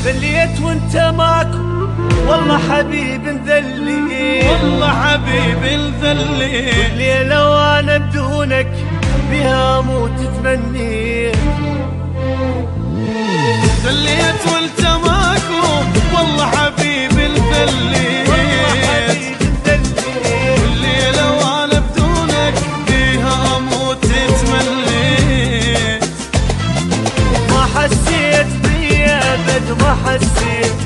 ذليت وانت ماكو والله حبيب انذلي، والله حبيب انذلي، ليلة وانا بدونك بها اموت تمني. ذليت وانت ماكو والله حبيب انذلي، الليلة وانا بدونك بها اموت تمني. ما حسيت بي ابد، ما حسيت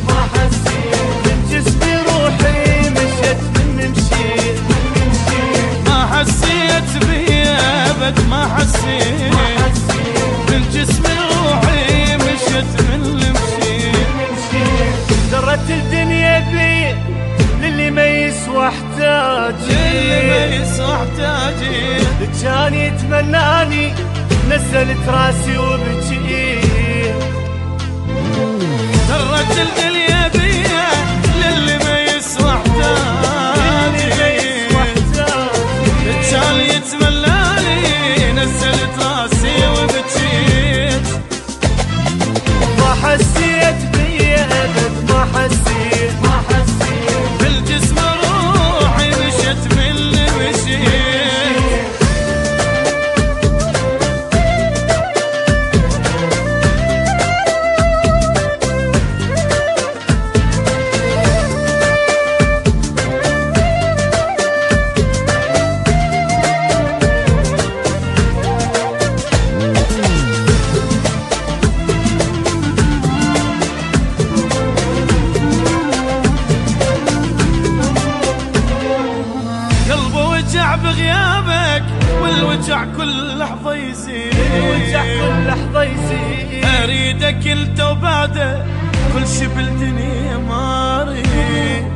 من جسمي روحي مشت من مشيت. ما حسيت بي ابد، ما حسيت من جسمي روحي مشت من مشيت. درت الدنيا بي للي ما يسوى احتاجي، للي ما يسوى احتاجي. كان يتمناني نزلت راسي وبكي. درت الدنيا بيا للي ما يسوى احتاجي، كان يتمناني نزلت راسي وبكيت. ما حسيت بي ابد، ما حسيت بالجسم روحي مشت من اللي مشيت. بغيابك والوجع كل لحظة يزيد، اريدك انت وبعده كل شي بالدنيا ما اريد.